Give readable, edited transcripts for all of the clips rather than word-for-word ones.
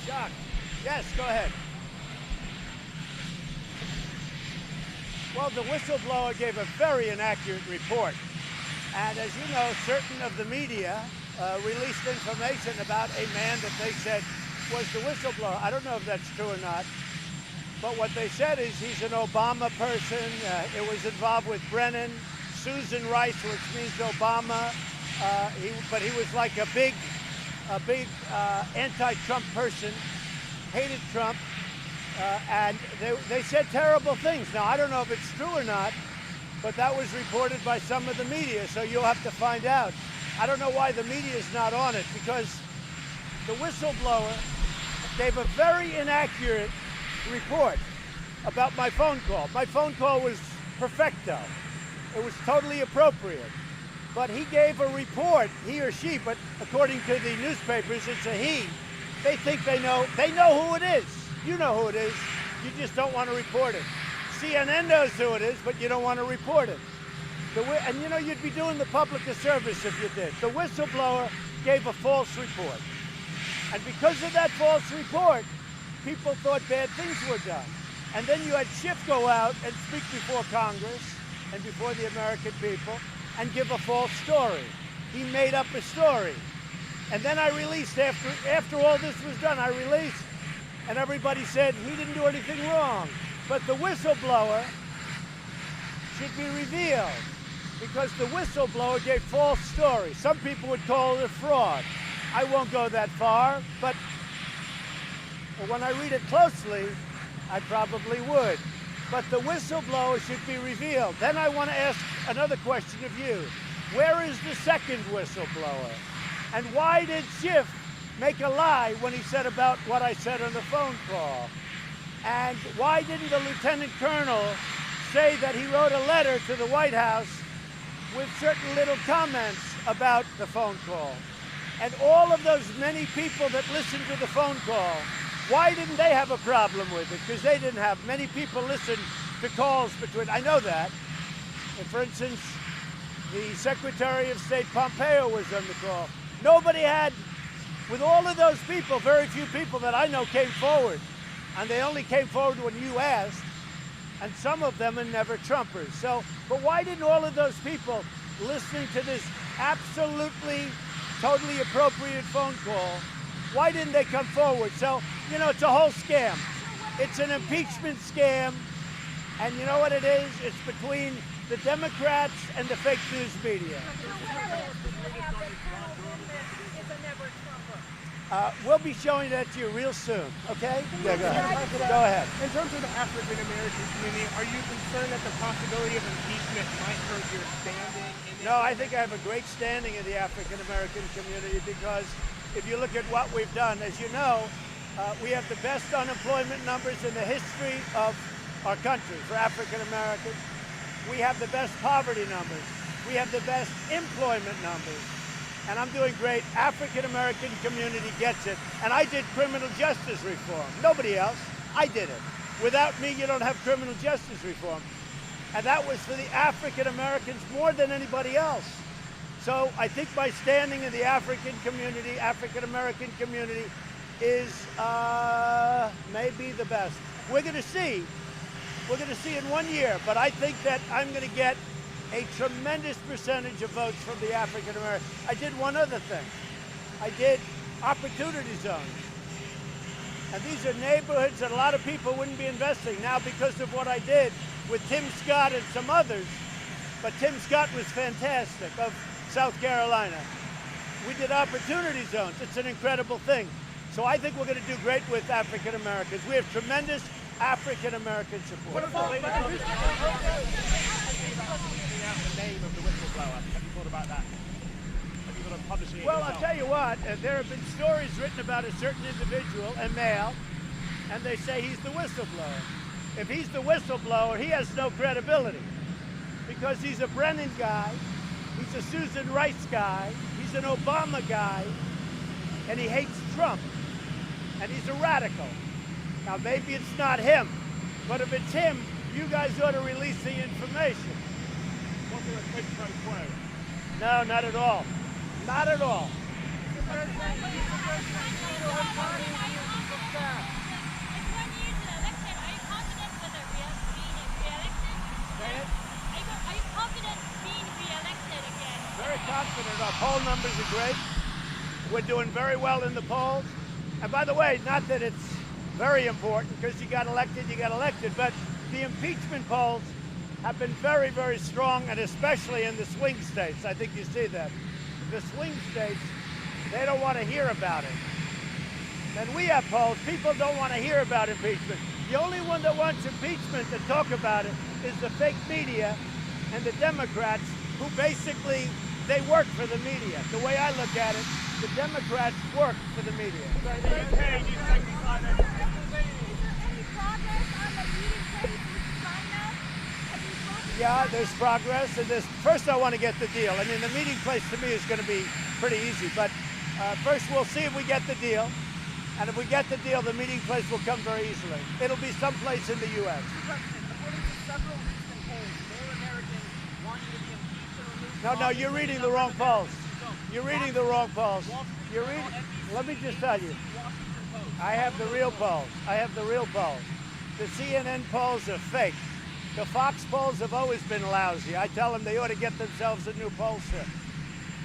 shocked. Yes, go ahead. Well, the whistleblower gave a very inaccurate report. And as you know, certain of the media released information about a man that they said was the whistleblower. I don't know if that's true or not. But what they said is he's an Obama person. It was involved with Brennan, Susan Rice, which means Obama. But he was like a big anti-Trump person, hated Trump, and they said terrible things. Now, I don't know if it's true or not, but that was reported by some of the media, so you'll have to find out. I don't know why the media is not on it, because the whistleblower gave a very inaccurate report about my phone call. My phone call was perfecto. It was totally appropriate. But he gave a report, he or she, but according to the newspapers, it's a he. They think they know who it is. You know who it is. You just don't want to report it. CNN knows who it is, but you don't want to report it. And you know, you'd be doing the public a service if you did. The whistleblower gave a false report. And because of that false report, people thought bad things were done. And then you had Schiff go out and speak before Congress and before the American people and give a false story. He made up a story. And then I released, after all this was done, I released, and everybody said he didn't do anything wrong. But the whistleblower should be revealed, because the whistleblower gave false stories. Some people would call it a fraud. I won't go that far, but when I read it closely, I probably would. But the whistleblower should be revealed. Then I want to ask another question of you. Where is the second whistleblower? And why did Schiff make a lie when he said about what I said on the phone call? And why didn't the lieutenant colonel say that he wrote a letter to the White House with certain little comments about the phone call? And all of those many people that listened to the phone call, why didn't they have a problem with it? Because they didn't have. Many people listened to calls between, I know that. And for instance, the Secretary of State Pompeo was on the call. Nobody had, with all of those people, very few people that I know came forward. And they only came forward when you asked. And some of them are never Trumpers. So, but why didn't all of those people listening to this absolutely, totally appropriate phone call, why didn't they come forward? So, you know, it's a whole scam. It's an impeachment scam. And you know what it is? It's between the Democrats and the fake news media. We'll be showing that to you real soon, okay? Yeah, go ahead. Go ahead. In terms of the African-American community, are you concerned that the possibility of impeachment might hurt your standing? No, I think I have a great standing in the African-American community, because if you look at what we've done, as you know, we have the best unemployment numbers in the history of our country for African-Americans. We have the best poverty numbers. We have the best employment numbers. And I'm doing great. African-American community gets it. And I did criminal justice reform. Nobody else. I did it. Without me, you don't have criminal justice reform. And that was for the African-Americans more than anybody else. So I think my standing in the African-American community is maybe the best. We're going to see. We're going to see in 1 year. But I think that I'm going to get a tremendous percentage of votes from the African American. I did one other thing. I did opportunity zones. And these are neighborhoods that a lot of people wouldn't be investing now because of what I did with Tim Scott and some others. But Tim Scott was fantastic, of South Carolina. We did opportunity zones. It's an incredible thing. So I think we're going to do great with African Americans. We have tremendous African American support. What about the name of the whistleblower? Have you thought about that? Have you thought of publishing it Well, yourself? I'll tell you what, there have been stories written about a certain individual, a male, and they say he's the whistleblower. If he's the whistleblower, he has no credibility, because he's a Brennan guy, he's a Susan Rice guy, he's an Obama guy, and he hates Trump, and he's a radical. Now, maybe it's not him, but if it's him, you guys ought to release the information. No, not at all. Not at all. numbers are great. We're doing very well in the polls. And by the way, not that it's very important because you got elected, but the impeachment polls have been very, very strong, and especially in the swing states. I think you see that. The swing states, they don't want to hear about it. And we have polls, people don't want to hear about impeachment. The only one that wants impeachment to talk about it is the fake media and the Democrats, who basically, they work for the media. The way I look at it, the Democrats work for the media. Yeah, there's progress, and first I want to get the deal. I mean, the meeting place to me is going to be pretty easy, but first we'll see if we get the deal, and if we get the deal, the meeting place will come very easily. It'll be someplace in the U.S. According to several recent polls, more Americans want you to be impeached or removed. No, you're reading the wrong polls. You're reading the wrong polls. You're reading. Let me just tell you, I have the real polls. The CNN polls are fake. The Fox polls have always been lousy. I tell them they ought to get themselves a new pollster.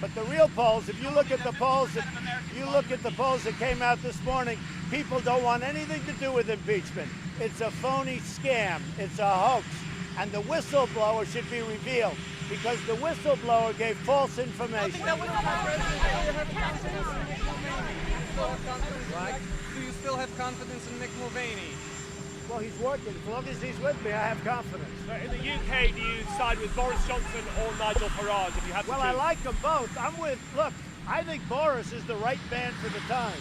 But the real polls, if you look at the polls that came out this morning, people don't want anything to do with impeachment. It's a phony scam. It's a hoax. And the whistleblower should be revealed because the whistleblower gave false information. Do you still have confidence in Mick Mulvaney? Well, he's working. As long as he's with me, I have confidence. In the UK, do you side with Boris Johnson or Nigel Farage if you have to Well, choose? I like them both. Look, I think Boris is the right man for the times.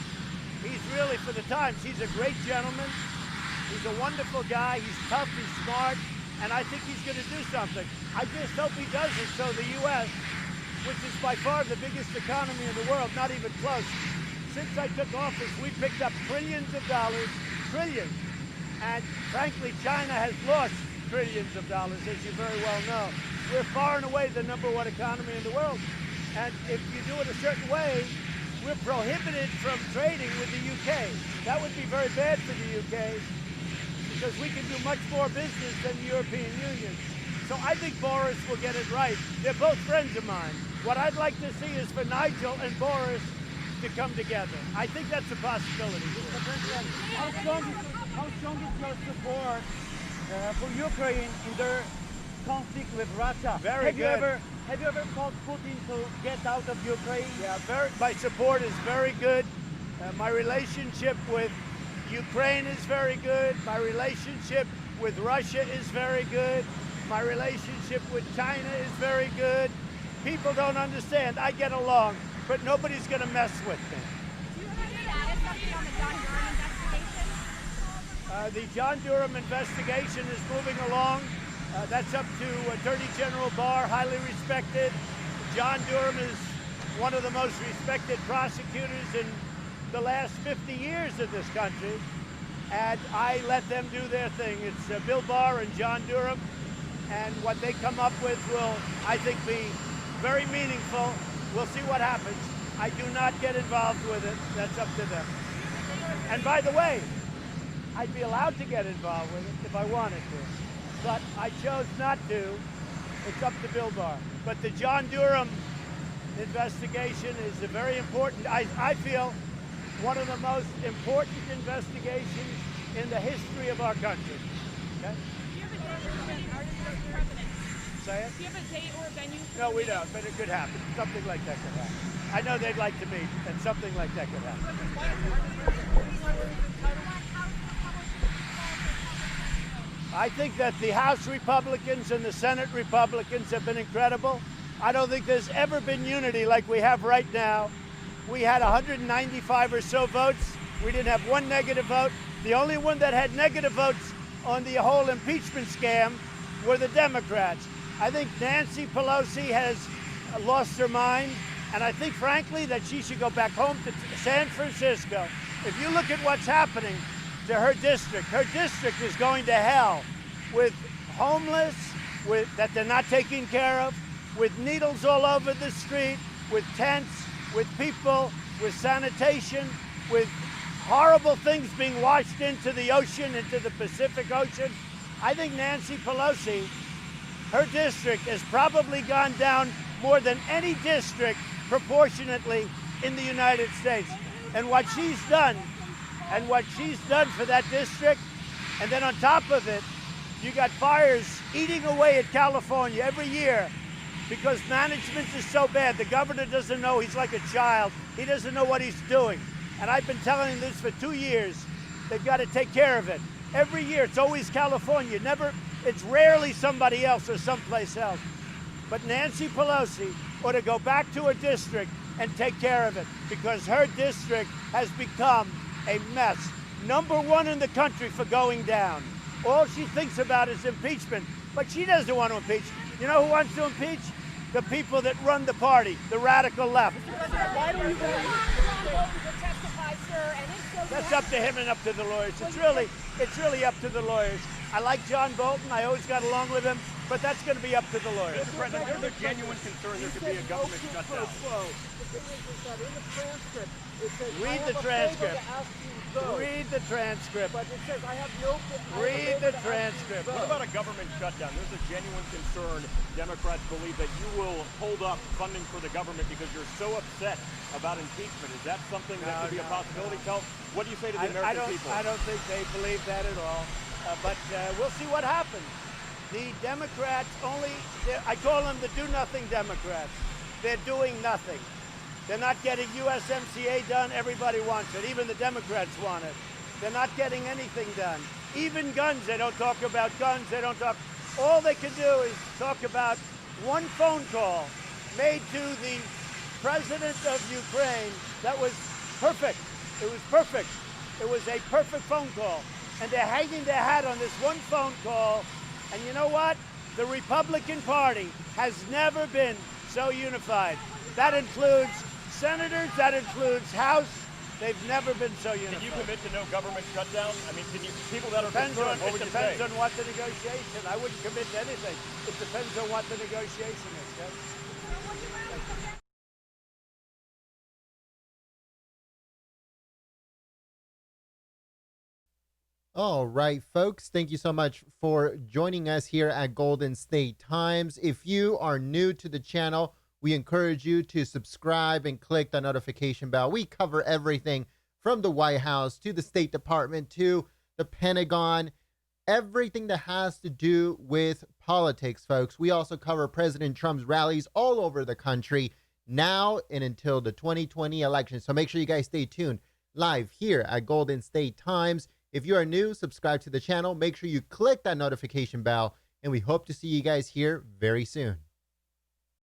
He's really for the times. He's a great gentleman. He's a wonderful guy. He's tough, he's smart, and I think he's going to do something. I just hope he does it so the U.S., which is by far the biggest economy in the world, not even close. Since I took office, we picked up trillions of dollars, trillions. And frankly, China has lost trillions of dollars, as you very well know. We're far and away the #1 economy in the world. And if you do it a certain way, we're prohibited from trading with the UK. That would be very bad for the UK because we can do much more business than the European Union. So I think Boris will get it right. They're both friends of mine. What I'd like to see is for Nigel and Boris to come together. I think that's a possibility. How strong is your support for Ukraine in their conflict with Russia? Very good. Have you ever called Putin to get out of Ukraine? Yeah, my support is very good. My relationship with Ukraine is very good. My relationship with Russia is very good. My relationship with China is very good. People don't understand. I get along, but nobody's going to mess with me. Do you have any status update on the John Durham investigation? The John Durham investigation is moving along. That's up to Attorney General Barr, highly respected. John Durham is one of the most respected prosecutors in the last 50 years in this country. And I let them do their thing. It's Bill Barr and John Durham. And what they come up with will, I think, be very meaningful. We'll see what happens. I do not get involved with it. That's up to them. And by the way, I'd be allowed to get involved with it if I wanted to. But I chose not to. It's up to Bill Barr. But the John Durham investigation is a very important, I feel, one of the most important investigations in the history of our country. Okay? Do you have a date or venue for the president? Say it? Do you have a date or venue for No, the we meeting? don't, but it could happen. Something like that could happen. I know they'd like to meet, and something like that could happen. I think that the House Republicans and the Senate Republicans have been incredible. I don't think there's ever been unity like we have right now. We had 195 or so votes. We didn't have one negative vote. The only one that had negative votes on the whole impeachment scam were the Democrats. I think Nancy Pelosi has lost her mind, and I think, frankly, that she should go back home to San Francisco. If you look at what's happening to her district is going to hell with homeless, that they're not taking care of, with needles all over the street, with tents, with people, with sanitation, with horrible things being washed into the ocean, into the Pacific Ocean. I think Nancy Pelosi, her district has probably gone down more than any district disproportionately in the United States. And what she's done, for that district, and then on top of it, you got fires eating away at California every year because management is so bad. The governor doesn't know. He's like a child. He doesn't know what he's doing. And I've been telling this for 2 years. They've got to take care of it. Every year, it's always California. It's rarely somebody else or someplace else. But Nancy Pelosi ought to go back to her district and take care of it because her district has become a mess. #1 in the country for going down. All she thinks about is impeachment, but she doesn't want to impeach. You know who wants to impeach? The people that run the party, the radical left. Why don't you testify, sir? And if so, That's up to him and up to the lawyers. It's really up to the lawyers. I like John Bolton. I always got along with him, but that's going to be up to the lawyers. Mr. President, there's a genuine concern there could be a government shutdown. Read the transcript. Read the transcript. But it says I have no. Read the transcript. What about a government shutdown? There's a genuine concern. Democrats believe that you will hold up funding for the government because you're so upset about impeachment. Is that something that could be a possibility? What do you say to the American people? I don't think they believe that at all. But we'll see what happens. The Democrats I call them the do-nothing Democrats. They're doing nothing. They're not getting USMCA done. Everybody wants it. Even the Democrats want it. They're not getting anything done. Even guns, they don't talk about guns. All they can do is talk about one phone call made to the president of Ukraine that was perfect. It was perfect. It was a perfect phone call. And they're hanging their hat on this one phone call. And you know what? The Republican Party has never been so unified. That includes senators, that includes House. They've never been so unified. Can you commit to no government shutdown? I mean, people that are Depends concerned, what would it you say? depends on what the negotiation. I wouldn't commit to anything. It depends on what the negotiation is. Okay? All right, folks, thank you so much for joining us here at Golden State Times. If you are new to the channel, we encourage you to subscribe and click the notification bell. We cover everything from the White House to the State Department to the Pentagon, everything that has to do with politics, folks. We also cover President Trump's rallies all over the country now and until the 2020 election. So make sure you guys stay tuned live here at Golden State Times. If you are new, subscribe to the channel. Make sure you click that notification bell, and we hope to see you guys here very soon.